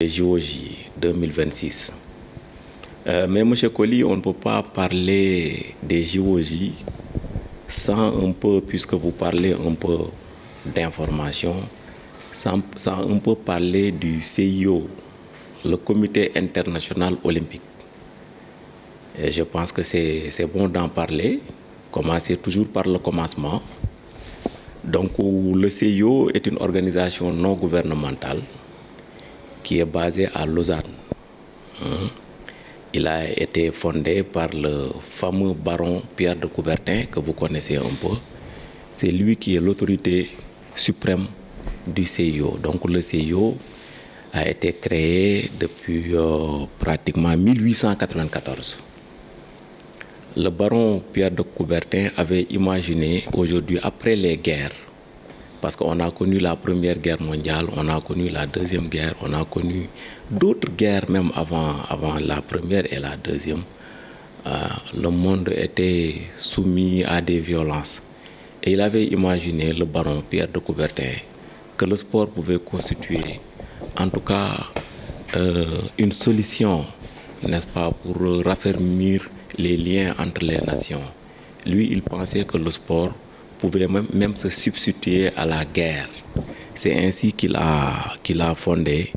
Les JOJ 2026. Mais M. Colli, on ne peut pas parler des JOJ sans un peu, puisque vous parlez un peu d'information, sans un peu parler du CIO, le Comité international olympique. Et je pense que c'est bon d'en parler, commencer toujours par le commencement. Donc le CIO est une organisation non gouvernementale qui est basée à Lausanne. Il a été fondé par le fameux baron Pierre de Coubertin, que vous connaissez un peu. C'est lui qui est l'autorité suprême du CIO. Donc le CIO a été créé depuis pratiquement 1894. Le baron Pierre de Coubertin avait imaginé aujourd'hui, après les guerres, parce qu'on a connu la Première Guerre mondiale, on a connu la Deuxième Guerre, on a connu d'autres guerres même avant la Première et la Deuxième. Le monde était soumis à des violences. Et il avait imaginé, le baron Pierre de Coubertin, que le sport pouvait constituer, en tout cas, une solution, n'est-ce pas, pour raffermir les liens entre les nations. Lui, il pensait que le sport pouvait même se substituer à la guerre. C'est ainsi qu'il a fondé,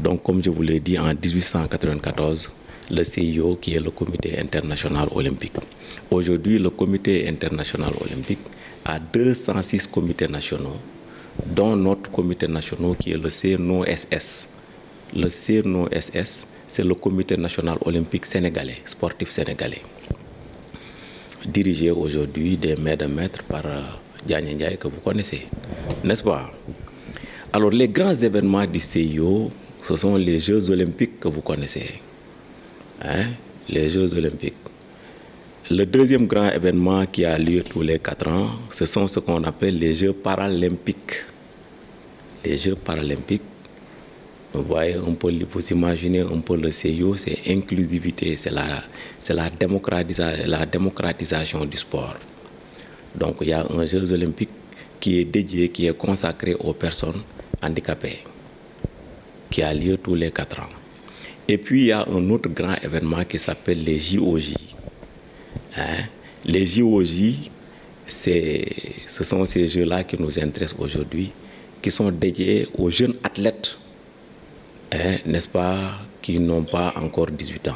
donc comme je vous l'ai dit, en 1894, le CIO, qui est le Comité international olympique. Aujourd'hui, le Comité international olympique a 206 comités nationaux, dont notre comité national qui est le CNOSS. Le CNOSS, c'est le Comité national olympique sénégalais, sportif sénégalais, dirigé aujourd'hui des mains de maître par Diagne Ndiaye, que vous connaissez, n'est-ce pas? Alors, les grands événements du CIO, ce sont les Jeux olympiques que vous connaissez. Les Jeux olympiques. Le deuxième grand événement qui a lieu tous les 4 ans, ce sont ce qu'on appelle les Jeux paralympiques. Les Jeux paralympiques, vous voyez un peu, vous imaginez un peu le CIO, c'est inclusivité, c'est la démocratisation du sport. Donc il y a un Jeux olympique qui est dédié, qui est consacré aux personnes handicapées, qui a lieu tous les 4 ans. Et puis il y a un autre grand événement qui s'appelle les JOJ. Les JOJ, ce sont ces jeux-là qui nous intéressent aujourd'hui, qui sont dédiés aux jeunes athlètes, n'est-ce pas, qui n'ont pas encore 18 ans,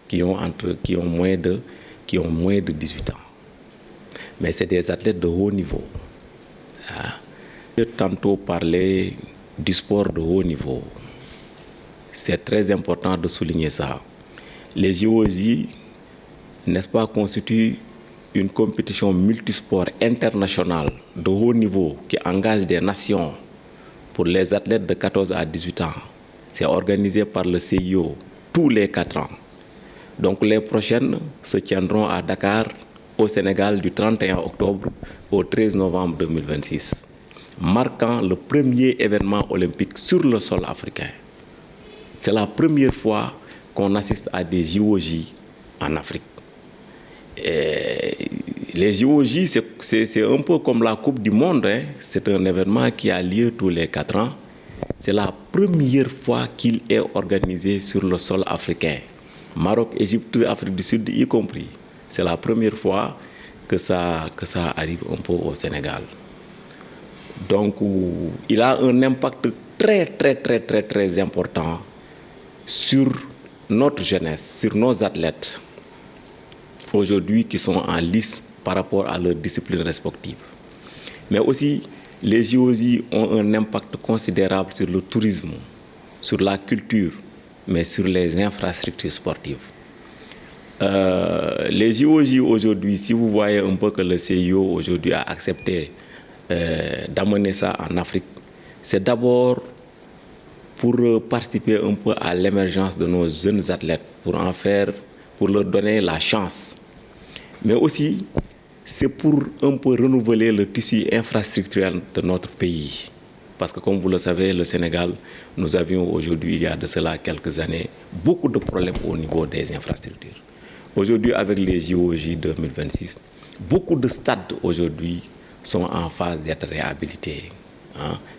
qui ont moins de 18 ans. Mais c'est des athlètes de haut niveau. J'ai tantôt parlé du sport de haut niveau. C'est très important de souligner ça. Les JOJ, n'est-ce pas, constituent une compétition multisport internationale de haut niveau qui engage des nations pour les athlètes de 14 à 18 ans. C'est organisé par le CIO tous les 4 ans. Donc les prochaines se tiendront à Dakar, au Sénégal, du 31 octobre au 13 novembre 2026, marquant le premier événement olympique sur le sol africain. C'est la première fois qu'on assiste à des JOJ en Afrique. Et les JOJ, c'est un peu comme la Coupe du Monde. C'est un événement qui a lieu tous les 4 ans. C'est la première fois qu'il est organisé sur le sol africain. Maroc, Égypte, Afrique du Sud y compris. C'est la première fois que ça arrive un peu au Sénégal. Donc, il a un impact très important sur notre jeunesse, sur nos athlètes aujourd'hui qui sont en lice par rapport à leurs disciplines respectives. Mais aussi, les JOJ ont un impact considérable sur le tourisme, sur la culture, mais sur les infrastructures sportives. Les JOJ aujourd'hui, si vous voyez un peu que le CIO aujourd'hui a accepté d'amener ça en Afrique, c'est d'abord pour participer un peu à l'émergence de nos jeunes athlètes, pour leur donner la chance. Mais aussi, c'est pour un peu renouveler le tissu infrastructurel de notre pays. Parce que comme vous le savez, le Sénégal, nous avions aujourd'hui, il y a de cela quelques années, beaucoup de problèmes au niveau des infrastructures. Aujourd'hui, avec les JOJ 2026, beaucoup de stades aujourd'hui sont en phase d'être réhabilités.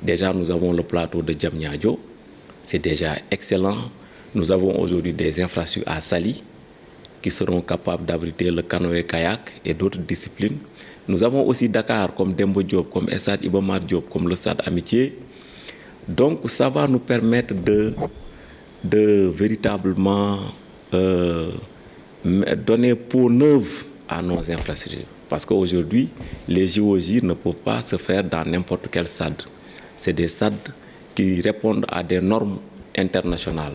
Déjà, nous avons le plateau de Diamniadio, c'est déjà excellent. Nous avons aujourd'hui des infrastructures à Saly qui seront capables d'abriter le canoë-kayak et d'autres disciplines. Nous avons aussi Dakar comme Dembo Diop, comme Stade Iba Mar Diop, comme le Stade Amitié. Donc ça va nous permettre de véritablement donner peau neuve à nos infrastructures. Parce qu'aujourd'hui, les JOJ ne peuvent pas se faire dans n'importe quel stade. C'est des stades qui répondent à des normes internationales.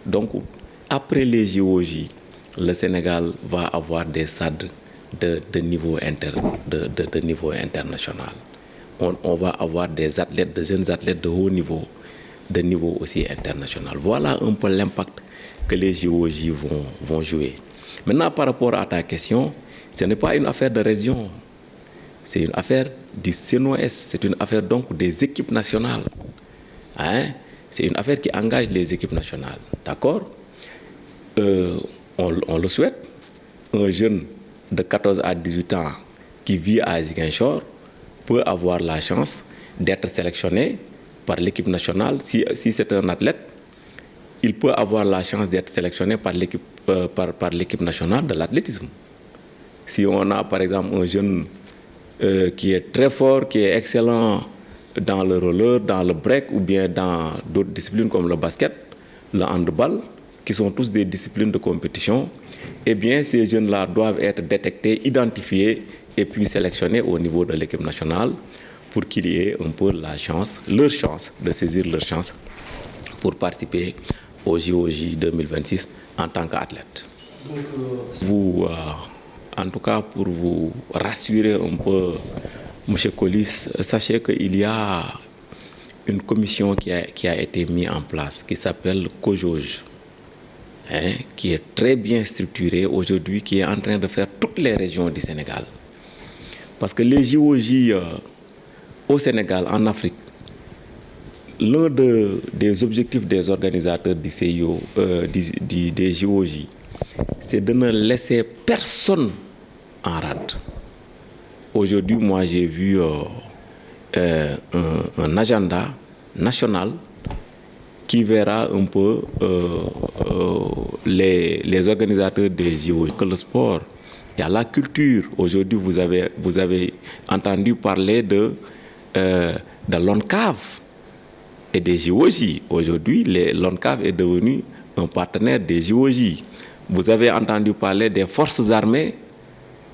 Donc, après les JOJ, le Sénégal va avoir des stades de niveau international. On va avoir des athlètes, de jeunes athlètes de haut niveau, de niveau aussi international. Voilà un peu l'impact que les JOJ vont jouer. Maintenant, par rapport à ta question, ce n'est pas une affaire de région, c'est une affaire du CNOS, c'est une affaire donc des équipes nationales. Hein? C'est une affaire qui engage les équipes nationales. D'accord? On le souhaite. Un jeune de 14 à 18 ans qui vit à Ziguinchor peut avoir la chance d'être sélectionné par l'équipe nationale. Si c'est un athlète, il peut avoir la chance d'être sélectionné par l'équipe nationale de l'athlétisme. Si on a par exemple un jeune qui est très fort, qui est excellent dans le roller, dans le break ou bien dans d'autres disciplines comme le basket, le handball, qui sont tous des disciplines de compétition, eh bien ces jeunes-là doivent être détectés, identifiés et puis sélectionnés au niveau de l'équipe nationale pour qu'il y ait un peu leur chance de saisir leur chance pour participer au JOJ 2026 en tant qu'athlète. En tout cas, pour vous rassurer un peu, M. Collis, sachez qu'il y a une commission qui a été mise en place, qui s'appelle COJOJ, qui est très bien structurée aujourd'hui, qui est en train de faire toutes les régions du Sénégal. Parce que les JOJ au Sénégal, en Afrique, l'un des objectifs des organisateurs du CIO, des JOJ, c'est de ne laisser personne en rade. Aujourd'hui, moi, j'ai vu un agenda national qui verra un peu les organisateurs des JO. Que le sport, il y a la culture. Aujourd'hui, vous avez entendu parler de l'ONCAV et des JOJ. Aujourd'hui, l'ONCAV est devenu un partenaire des JOJ. Vous avez entendu parler des forces armées.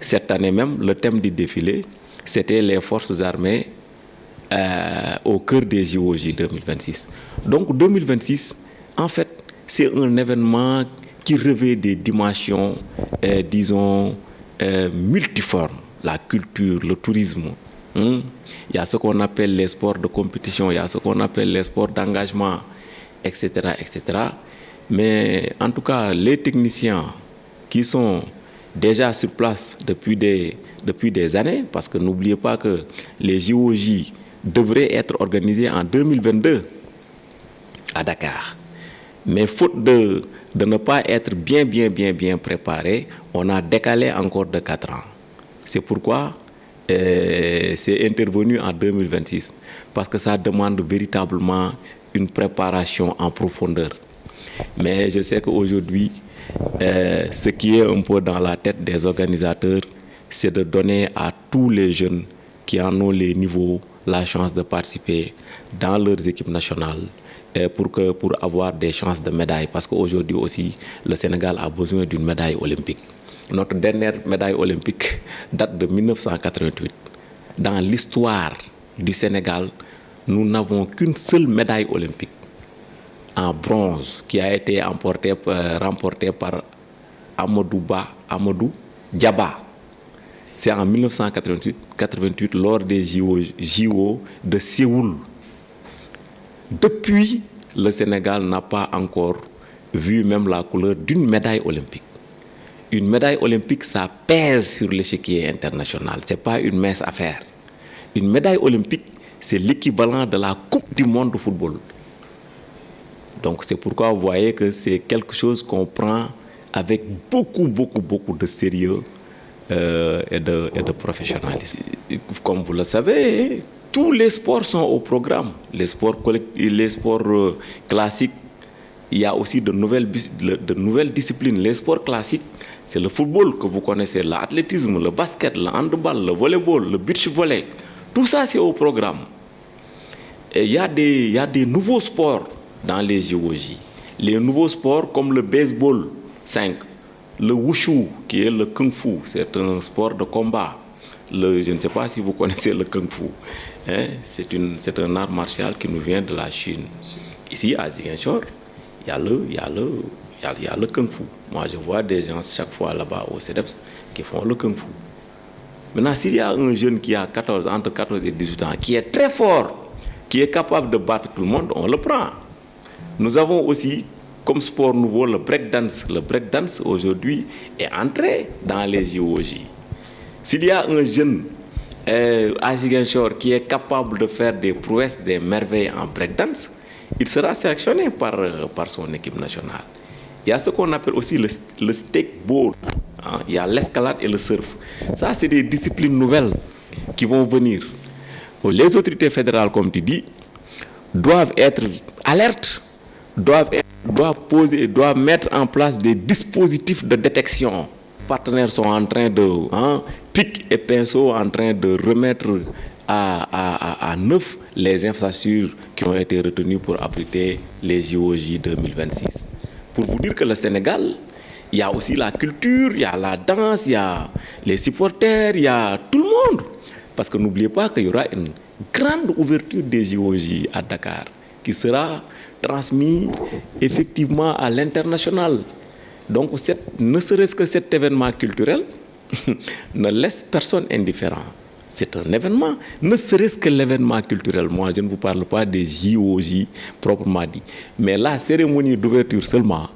Cette année même, le thème du défilé, c'était les forces armées au cœur des JOJ 2026. Donc 2026, en fait, c'est un événement qui revêt des dimensions, disons, multiformes. La culture, le tourisme. Il y a ce qu'on appelle les sports de compétition, il y a ce qu'on appelle les sports d'engagement, etc., etc. Mais en tout cas, les techniciens qui sont déjà sur place depuis des années, parce que n'oubliez pas que les JOJ devraient être organisés en 2022 à Dakar. Mais faute de ne pas être bien préparés, on a décalé encore de 4 ans. C'est pourquoi c'est intervenu en 2026, parce que ça demande véritablement une préparation en profondeur. Mais je sais qu'aujourd'hui, ce qui est un peu dans la tête des organisateurs, c'est de donner à tous les jeunes qui en ont les niveaux la chance de participer dans leurs équipes nationales pour avoir des chances de médaille. Parce qu'aujourd'hui aussi, le Sénégal a besoin d'une médaille olympique. Notre dernière médaille olympique date de 1988. Dans l'histoire du Sénégal, nous n'avons qu'une seule médaille olympique en bronze qui a été remportée par Amadou Diaba. C'est en 1988 lors des JO de Séoul. Depuis, le Sénégal n'a pas encore vu même la couleur d'une médaille olympique. Une médaille olympique, ça pèse sur l'échiquier international. Ce n'est pas une mince affaire. Une médaille olympique, c'est l'équivalent de la Coupe du monde de football. Donc c'est pourquoi vous voyez que c'est quelque chose qu'on prend avec beaucoup de sérieux et de professionnalisme. Comme vous le savez, tous les sports sont au programme. Les sports classiques, il y a aussi de nouvelles disciplines. Les sports classiques, c'est le football que vous connaissez, l'athlétisme, le basket, le handball, le volleyball, le beach volley. Tout ça, c'est au programme. Et il y a des nouveaux sports dans les JOJ. Les nouveaux sports comme le baseball 5, le wushu, qui est le kung fu, c'est un sport de combat. Je ne sais pas si vous connaissez le kung fu. Hein? C'est un art martial qui nous vient de la Chine. Ici, à Ziguinchor, il y a le kung fu. Moi, je vois des gens chaque fois là-bas au CEDEPS qui font le kung fu. Maintenant, s'il y a un jeune qui a entre 14 et 18 ans, qui est très fort, qui est capable de battre tout le monde, on le prend. Nous avons aussi, comme sport nouveau, le breakdance. Le breakdance, aujourd'hui, est entré dans les JOJ. S'il y a un jeune à Ziguinchor qui est capable de faire des prouesses, des merveilles en breakdance, il sera sélectionné par son équipe nationale. Il y a ce qu'on appelle aussi le stickball. Hein? Il y a l'escalade et le surf. Ça, c'est des disciplines nouvelles qui vont venir. Les autorités fédérales, comme tu dis, doivent être alertes, doivent mettre en place des dispositifs de détection. Les partenaires sont en train de, pic et pinceau, en train de remettre à neuf les infrastructures qui ont été retenues pour abriter les JOJ 2026. Pour vous dire que le Sénégal, il y a aussi la culture, il y a la danse, il y a les supporters, il y a tout le monde. Parce que n'oubliez pas qu'il y aura une grande ouverture des JOJ à Dakar qui sera transmise effectivement à l'international. Donc, ne serait-ce que cet événement culturel ne laisse personne indifférent. C'est un événement, ne serait-ce que l'événement culturel. Moi, je ne vous parle pas des JOJ proprement dit. Mais la cérémonie d'ouverture seulement,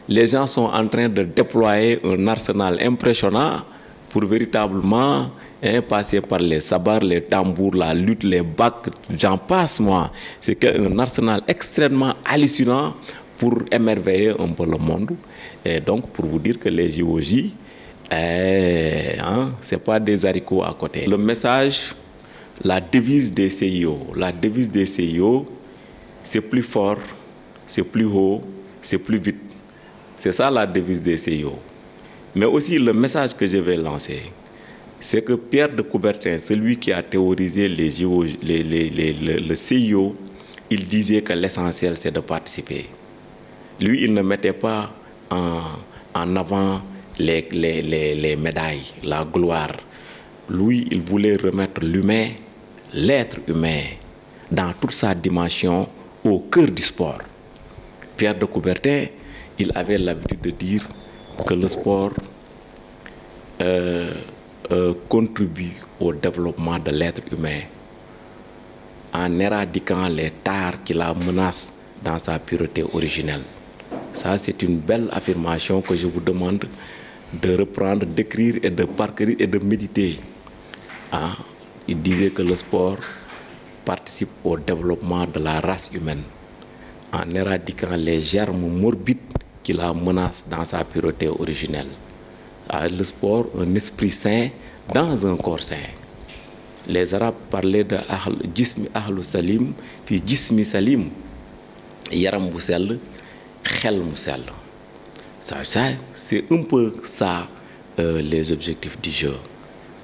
les gens sont en train de déployer un arsenal impressionnant pour véritablement passer par les sabbats, les tambours, la lutte, les bacs, j'en passe moi. C'est un arsenal extrêmement hallucinant pour émerveiller un peu le monde. Et donc, pour vous dire que les JOJ, c'est pas des haricots à côté. Le message, la devise des CIO. La devise des CIO, c'est plus fort, c'est plus haut, c'est plus vite. C'est ça la devise des CIO. Mais aussi le message que je vais lancer, c'est que Pierre de Coubertin, celui qui a théorisé le CIO, il disait que l'essentiel c'est de participer. Lui, il ne mettait pas en avant les médailles, la gloire. Lui, il voulait remettre l'humain, l'être humain, dans toute sa dimension, au cœur du sport. Pierre de Coubertin, il avait l'habitude de dire que le sport contribue au développement de l'être humain en éradiquant les tares qui la menacent dans sa pureté originelle. Ça, c'est une belle affirmation que je vous demande de reprendre, d'écrire et de parcourir et de méditer. Il disait que le sport participe au développement de la race humaine en éradiquant les germes morbides qui la menacent dans sa pureté originelle. Le sport, un esprit sain dans un corps sain. Les Arabes parlaient de Jismi Ahlu Salim, puis Jismi Salim, Yaram Boussel, Khel Moussel. Ça, c'est un peu ça les objectifs du jeu.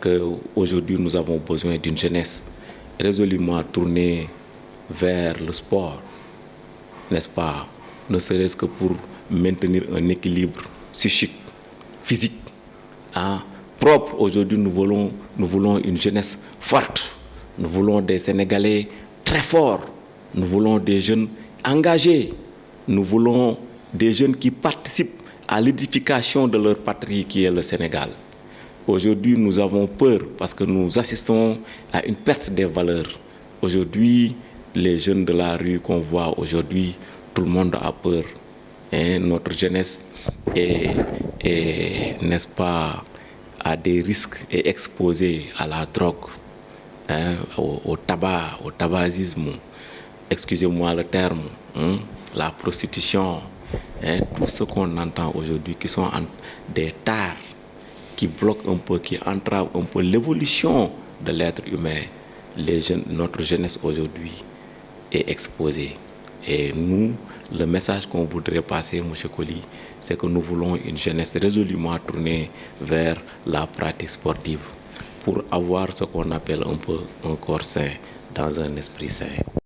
Qu'aujourd'hui nous avons besoin d'une jeunesse résolument tournée vers le sport, n'est-ce pas? Ne serait-ce que pour maintenir un équilibre psychique, physique, propre. Aujourd'hui, nous voulons une jeunesse forte. Nous voulons des Sénégalais très forts. Nous voulons des jeunes engagés. Nous voulons des jeunes qui participent à l'édification de leur patrie qui est le Sénégal. Aujourd'hui, nous avons peur parce que nous assistons à une perte des valeurs. Aujourd'hui, les jeunes de la rue qu'on voit aujourd'hui, tout le monde a peur. Notre jeunesse est, n'est-ce pas, à des risques et exposée à la drogue, au tabac, au tabagisme, excusez-moi le terme, la prostitution, tout ce qu'on entend aujourd'hui qui sont des tares qui bloquent un peu, qui entravent un peu l'évolution de l'être humain. notre jeunesse aujourd'hui est exposée. Et nous, le message qu'on voudrait passer, M. Coly, c'est que nous voulons une jeunesse résolument tournée vers la pratique sportive pour avoir ce qu'on appelle un peu un corps sain dans un esprit sain.